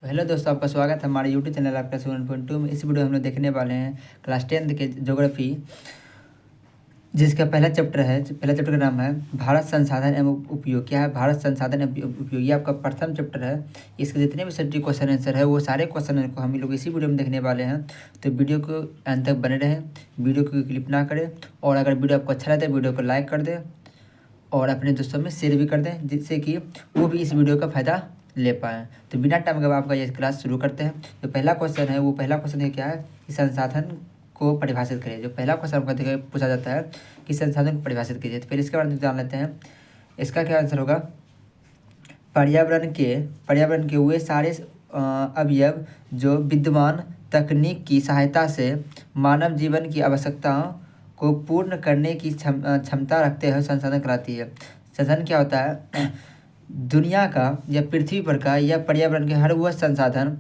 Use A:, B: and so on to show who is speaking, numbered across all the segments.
A: Hello दोस्तों, आपका स्वागत है हमारे यूट्यूब चैनल आपका 7.2 में। इस वीडियो में हम लोग देखने वाले हैं क्लास 10th के ज्योग्राफी, जिसका पहला चैप्टर का नाम है भारत संसाधन एवं उपयोग। क्या है भारत संसाधन एवं उपयोग? ये आपका प्रथम चैप्टर है। इसके जितने भी सब्जेक्ट क्वेश्चन आंसर है वो सारे क्वेश्चन को हम लोग इसी वीडियो में देखने वाले हैं। तो वीडियो को अंत तक बने रहें, वीडियो को क्लिप ना करें, और अगर वीडियो आपको अच्छा लगता है वीडियो को लाइक कर दें और अपने दोस्तों में शेयर भी कर दें, जिससे कि वो भी इस वीडियो का फ़ायदा ले पाएँ। तो बिना टाइम के आपका ये क्लास शुरू करते हैं। जो पहला क्वेश्चन है वो पहला क्वेश्चन है क्या है कि संसाधन को परिभाषित करिए। जो पहला क्वेश्चन आपका पूछा जाता है कि संसाधन को परिभाषित कीजिए। तो फिर इसके बारे में जान लेते हैं। इसका क्या आंसर होगा? पर्यावरण के वे सारे अवयव जो विद्यमान तकनीक की सहायता से मानव जीवन की आवश्यकताओं को पूर्ण करने की क्षमता रखते हैं संसाधन कहलाती है। संसाधन क्या होता है? दुनिया का या पृथ्वी पर का या पर्यावरण के हर वह संसाधन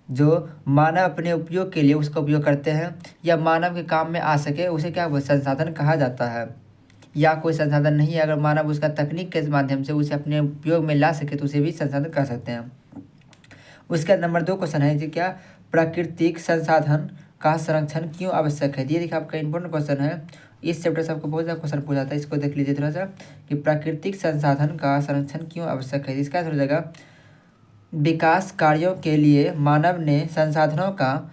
A: जो मानव अपने उपयोग के लिए उसका उपयोग करते हैं या मानव के काम में आ सके, उसे क्या संसाधन कहा जाता है। या कोई संसाधन नहीं है, अगर मानव उसका तकनीक के माध्यम से उसे अपने उपयोग में ला सके तो उसे भी संसाधन कह सकते हैं। उसका नंबर 2 क्वेश्चन है जी, क्या प्राकृतिक संसाधन का संरक्षण क्यों आवश्यक है? ये देखिए आपका इंपॉर्टेंट क्वेश्चन है। इस चैप्टर से आपको बहुत ज़्यादा क्वेश्चन पूछा जाता है। इसको देख लीजिए थोड़ा सा कि प्राकृतिक संसाधन का संरक्षण क्यों आवश्यक है। इसका हो जाएगा विकास कार्यों के लिए मानव ने संसाधनों का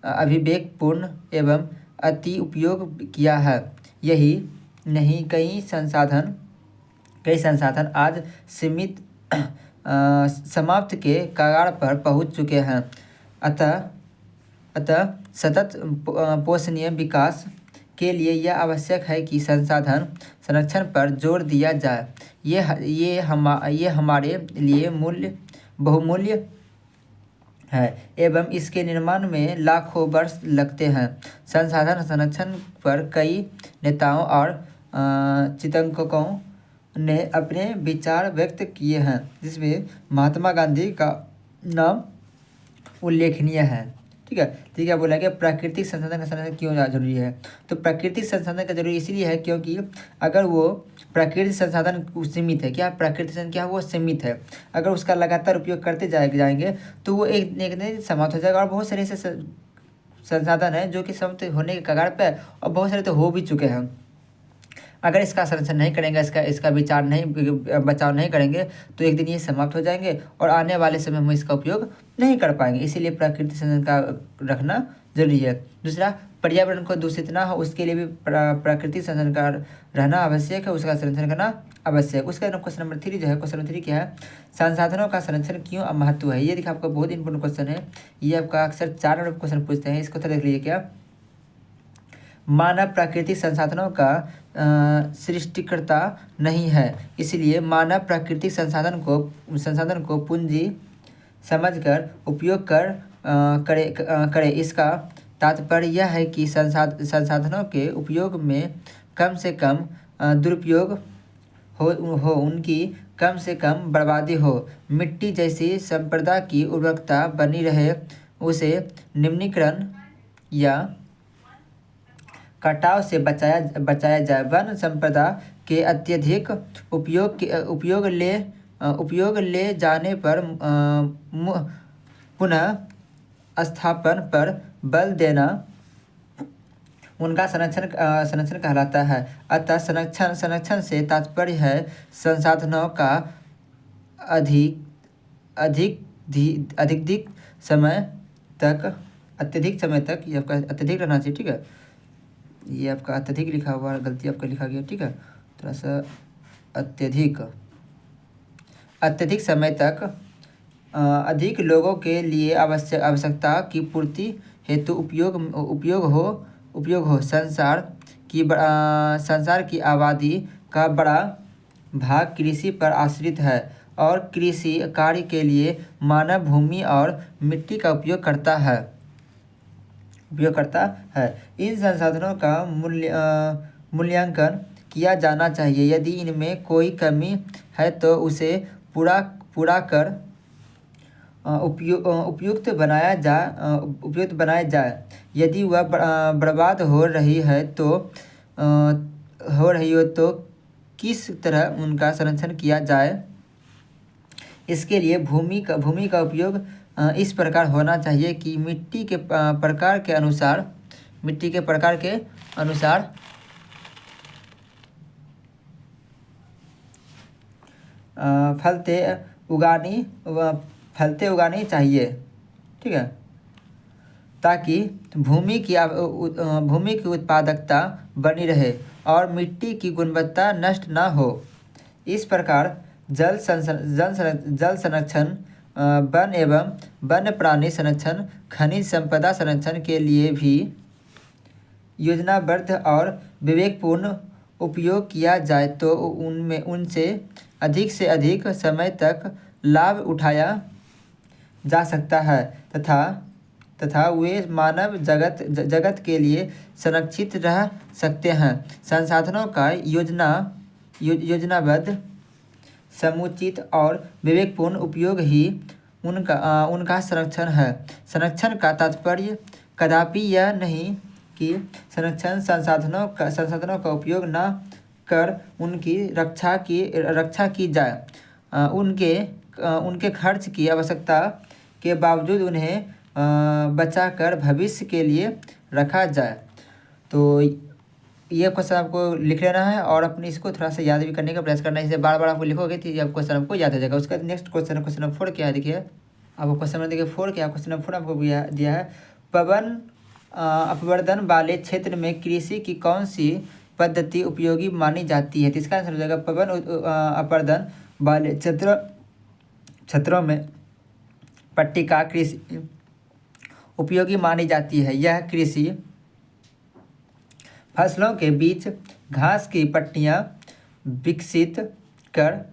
A: अभिवेकपूर्ण एवं अति उपयोग किया है। यही नहीं, कई संसाधन आज सीमित समाप्त के कगार पर पहुंच चुके हैं। अतः सतत पोषणीय विकास के लिए यह आवश्यक है कि संसाधन संरक्षण पर जोर दिया जाए। ये हमारे लिए बहुमूल्य है एवं इसके निर्माण में लाखों वर्ष लगते हैं। संसाधन संरक्षण पर कई नेताओं और चिंतकों ने अपने विचार व्यक्त किए हैं, जिसमें महात्मा गांधी का नाम उल्लेखनीय है। ठीक है, तो क्या बोला गया? प्राकृतिक संसाधन का संरक्षण क्यों जरूरी है? तो प्राकृतिक संसाधन का जरूरी इसलिए है क्योंकि अगर वो प्राकृतिक संसाधन सीमित है, क्या प्राकृतिक संसाधन क्या वो सीमित है, अगर उसका लगातार उपयोग करते जाएंगे तो वो एक दिन समाप्त हो जाएगा। और बहुत सारे ऐसे संसाधन हैं जो कि समाप्त होने के कगार पे और बहुत सारे तो हो भी चुके हैं। अगर इसका संरक्षण नहीं करेंगे, इसका बचाव नहीं करेंगे तो एक दिन ये समाप्त हो जाएंगे और आने वाले समय में इसका उपयोग नहीं कर पाएंगे। इसीलिए प्राकृतिक संसाधन का रखना जरूरी है। दूसरा, पर्यावरण को दूषित ना हो उसके लिए भी प्राकृतिक संसाधन का रहना आवश्यक है, उसका संरक्षण करना आवश्यक। उसका क्वेश्चन नंबर 3 जो है, क्वेश्चन नंबर 3 क्या है? संसाधनों का संरक्षण क्यों महत्व है? ये देखिए आपका बहुत इंपॉर्टेंट क्वेश्चन है। ये आपका अक्सर 4 नंबर क्वेश्चन पूछते हैं। इसको तो देख लीजिए। क्या मानव प्राकृतिक संसाधनों का सृष्टिकर्ता नहीं है, इसलिए मानव प्राकृतिक संसाधन को पूंजी समझकर उपयोग करे। इसका तात्पर्य यह है कि संसाधनों के उपयोग में कम से कम दुरुपयोग हो, उनकी कम से कम बर्बादी हो, मिट्टी जैसी संपदा की उर्वरकता बनी रहे, उसे निम्नीकरण या कटाव से बचाया जाए। वन संपदा के अत्यधिक उपयोग ले जाने पर पुनः स्थापन पर बल देना उनका संरक्षण कहलाता है। अतः संरक्षण से तात्पर्य है संसाधनों का अत्यधिक समय तक ये आपका अत्यधिक रहना चाहिए। ठीक है, ये आपका अत्यधिक लिखा हुआ है, गलती आपका लिखा गया। ठीक है, थोड़ा सा अत्यधिक समय तक अधिक लोगों के लिए आवश्यकता की पूर्ति हेतु उपयोग हो। संसार की आबादी का बड़ा भाग कृषि पर आश्रित है और कृषि कार्य के लिए मानव भूमि और मिट्टी का उपयोग करता है। इन संसाधनों का मूल्यांकन किया जाना चाहिए। यदि इनमें कोई कमी है तो उसे पूरा कर उपयुक्त बनाया जाए। यदि वह बर्बाद हो रही हो तो किस तरह उनका संरक्षण किया जाए, इसके लिए भूमि का उपयोग इस प्रकार होना चाहिए कि मिट्टी के प्रकार के अनुसार फलते उगानी चाहिए। ठीक है, ताकि भूमि की उत्पादकता बनी रहे और मिट्टी की गुणवत्ता नष्ट ना हो। इस प्रकार जल संरक्षण, वन एवं वन्य प्राणी संरक्षण, खनिज संपदा संरक्षण के लिए भी योजनाबद्ध और विवेकपूर्ण उपयोग किया जाए तो उनसे अधिक से अधिक समय तक लाभ उठाया जा सकता है तथा वे मानव जगत के लिए संरक्षित रह सकते हैं। संसाधनों का योजनाबद्ध, समुचित और विवेकपूर्ण उपयोग ही उनका संरक्षण है। संरक्षण का तात्पर्य कदापि यह नहीं कि संसाधनों का उपयोग न कर उनकी रक्षा की जाए। उनके खर्च की आवश्यकता के बावजूद उन्हें बचाकर भविष्य के लिए रखा जाए। तो ये क्वेश्चन आपको लिख लेना है और अपनी इसको थोड़ा सा याद भी करने का प्रयास करना है। इसे बार बार आपको लिखोगे तो ये क्वेश्चन आपको याद हो जाएगा। उसका नेक्स्ट क्वेश्चन नंबर 4 क्या है, देखिए आपको क्वेश्चन नंबर देखिए 4 क्या है। क्वेश्चन नंबर 4 आपको दिया है, पवन अपवर्तन वाले क्षेत्र में कृषि की कौन सी पद्धति उपयोगी मानी जाती है। तो इसका आंसर हो जाएगा पवन अपवर्तन वाले क्षेत्रों में पट्टिका कृषि उपयोगी मानी जाती है। यह कृषि फसलों के बीच घास की पट्टियाँ विकसित कर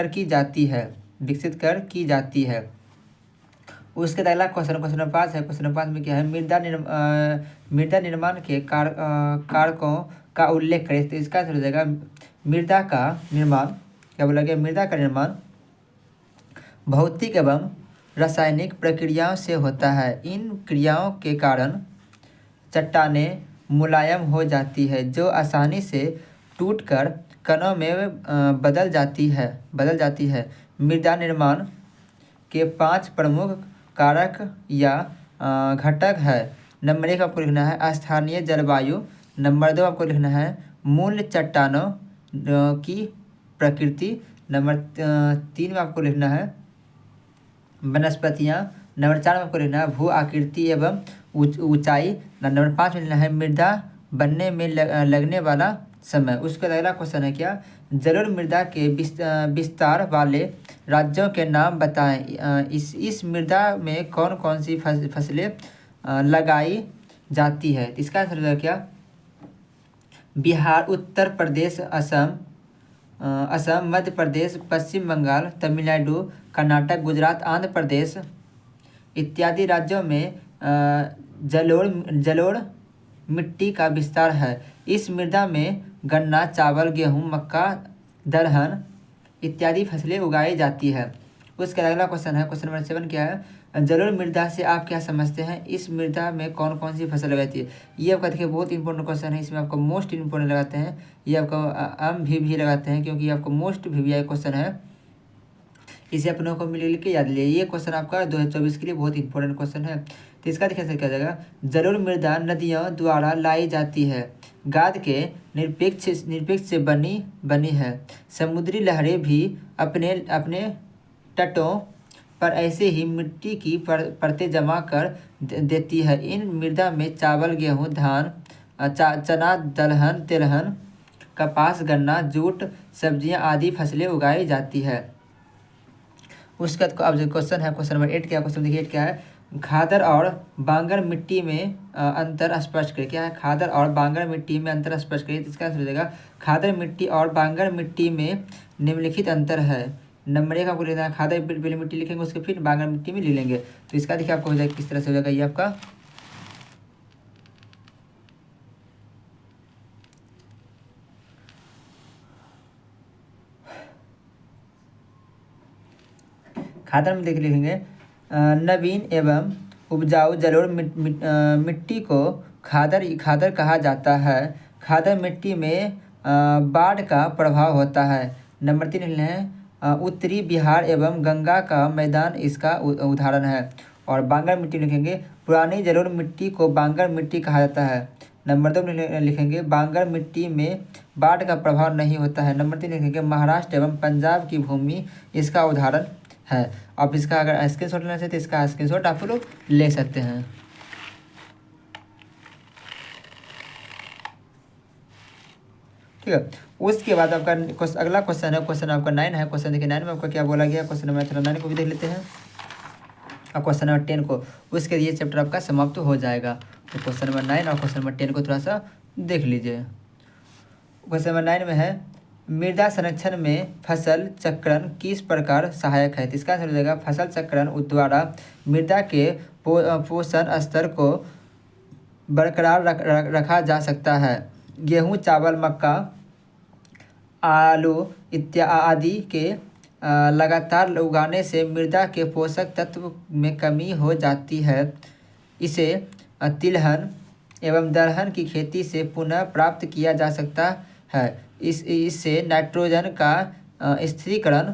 A: की जाती है। उसके अगला क्वेश्चन नंबर 5 है। क्वेश्चन नंबर 5 में क्या है, मृदा निर्माण के कारकों का उल्लेख करें। तो इसका आंसर हो जाएगा मृदा का निर्माण, क्या बोला गया, मृदा का निर्माण भौतिक एवं रासायनिक प्रक्रियाओं से होता है। इन क्रियाओं के कारण चट्टानें मुलायम हो जाती है जो आसानी से टूटकर कणों में बदल जाती है। मृदा निर्माण के 5 प्रमुख कारक या घटक है। नंबर 1 आपको लिखना है स्थानीय जलवायु। नंबर 2 आपको लिखना है मूल चट्टानों की प्रकृति। नंबर 3 में आपको लिखना है वनस्पतियाँ। नंबर 4 में आपको लिखना है भू आकृति एवं ऊंचाई। नंबर 5 में लिखना है मृदा बनने में लगने वाला समय। उसका अगला क्वेश्चन है क्या, जलोढ़ मृदा के विस्तार वाले राज्यों के नाम बताएं। इस मृदा में कौन कौन सी फसलें लगाई जाती है। इसका आंसर है क्या, बिहार, उत्तर प्रदेश, असम, मध्य प्रदेश, पश्चिम बंगाल, तमिलनाडु, कर्नाटक, गुजरात, आंध्र प्रदेश इत्यादि राज्यों में जलोढ़ मिट्टी का विस्तार है। इस मृदा में गन्ना, चावल, गेहूँ, मक्का, दलहन इत्यादि फसलें उगाई जाती है। उसका अगला क्वेश्चन है, क्वेश्चन नंबर 7 क्या है, जलोढ़ मृदा से आप क्या समझते हैं। इस मृदा में कौन कौन सी फसल लगाती है। ये आपका देखिए बहुत इंपॉर्टेंट क्वेश्चन है। इसमें आपको मोस्ट इंपॉर्टेंट लगाते हैं, ये आपका भी लगाते हैं क्योंकि आपको मोस्ट भी क्वेश्चन है। इसे अपनों को मिल के याद लिया। ये क्वेश्चन आपका 2024 के लिए बहुत इंपॉर्टेंट क्वेश्चन है। तो इसका देखिए क्या जाएगा, जलोढ़ मृदा नदियों द्वारा लाई जाती है। गाद के निरपेक्ष से बनी है। समुद्री लहरें भी अपने तटों पर ऐसे ही मिट्टी की परतें जमा कर देती है। इन मृदा में चावल, गेहूँ, धान, चना, दलहन, तिलहन, कपास, गन्ना, जूट, सब्जियां आदि फसलें उगाई जाती है। उसका अब जो क्वेश्चन है, क्वेश्चन नंबर 8 क्या, क्वेश्चन देखिए 8 क्या है, खादर और बांगर मिट्टी में अंतर स्पष्ट करें। क्या है, खादर और बांगर मिट्टी में अंतर स्पष्ट करें। इसका आंसर हो जाएगा खादर मिट्टी और बांगर मिट्टी में निम्नलिखित अंतर है। नंबर 1 आपको लिखना है खादर पहले मिट्टी लिखेंगे, उसके फिर बांगर मिट्टी में ले लेंगे। तो इसका देखिए आपको हो जाएगा किस तरह से हो जाएगा, ये आपका खादर में देख लिखेंगे नवीन एवं उपजाऊ जलोढ़ मिट्टी को खादर कहा जाता है। खादर मिट्टी में बाढ़ का प्रभाव होता है। नंबर 3 लिखना है उत्तरी बिहार एवं गंगा का मैदान इसका उदाहरण है। और बांगर मिट्टी लिखेंगे, पुरानी जलोढ़ मिट्टी को बांगर मिट्टी कहा जाता है। नंबर 2 लिखेंगे, बांगर मिट्टी में बाढ़ का प्रभाव नहीं होता है। नंबर 3 लिखेंगे, महाराष्ट्र एवं पंजाब की भूमि इसका उदाहरण है। आप इसका अगर स्क्रीनशॉट लेना चाहते तो इसका स्क्रीनशॉट आप लोग ले सकते हैं। ठीक है, उसके बाद आपका अगला क्वेश्चन है, क्वेश्चन आपका 9 है। क्वेश्चन देखिए 9 में आपका क्या बोला गया, क्वेश्चन नंबर 9 को भी देख लेते हैं और क्वेश्चन नंबर 10 को, उसके ये चैप्टर आपका समाप्त हो जाएगा। तो क्वेश्चन नंबर 9 और क्वेश्चन नंबर 10 को थोड़ा सा देख लीजिए। क्वेश्चन नंबर 9 में है, मृदा संरक्षण में फसल चक्रण किस प्रकार सहायक है। तो इसका आंसर हो जाएगा, फसल चक्रण द्वारा मृदा के पोषण स्तर को बरकरार रखा जा सकता है। गेहूँ, चावल, मक्का, आलू इत्यादि के लगातार उगाने से मृदा के पोषक तत्व में कमी हो जाती है। इसे तिलहन एवं दलहन की खेती से पुनः प्राप्त किया जा सकता है। इससे नाइट्रोजन का स्थिरीकरण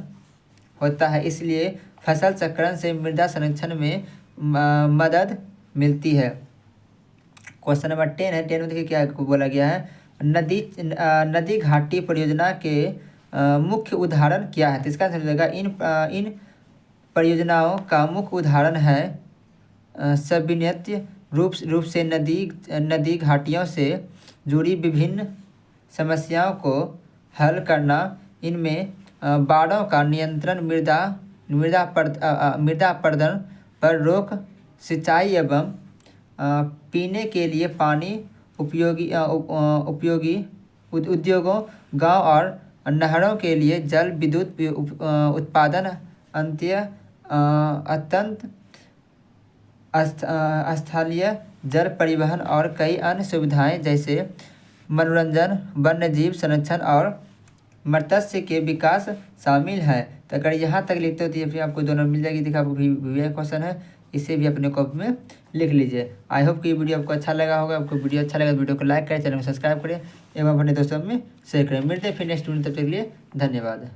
A: होता है। इसलिए फसल चक्रण से मृदा संरक्षण में मदद मिलती है। क्वेश्चन नंबर 10 है। 10 में देखिए क्या बोला गया है, नदी घाटी परियोजना के मुख्य उदाहरण क्या है। तो इसका आंसर हो जाएगा, इन परियोजनाओं का मुख्य उदाहरण है सविनय रूप से नदी घाटियों से जुड़ी विभिन्न समस्याओं को हल करना। इनमें बाढ़ों का नियंत्रण, मृदा अपरदन पर रोक, सिंचाई एवं पीने के लिए पानी उपयोगी उद्योगों, गांव और नहरों के लिए जल विद्युत उत्पादन, अत्यंत स्थलीय जल परिवहन और कई अन्य सुविधाएं जैसे मनोरंजन, वन्यजीव संरक्षण और मत्स्य के विकास शामिल है। तो अगर यहाँ तक लिखते हो तो ये फिर आपको दोनों मिल जाएगी। देखिए आपको भी क्वेश्चन है, इसे भी अपने कॉपी में लिख लीजिए। आई होप कि ये वीडियो आपको अच्छा लगा होगा। आपको वीडियो अच्छा लगा तो वीडियो को लाइक करें, चैनल को सब्सक्राइब करें एवं अपने दोस्तों में शेयर करें। मिलते हैं फिर नेक्स्ट वीडियो, तब तक के लिए धन्यवाद।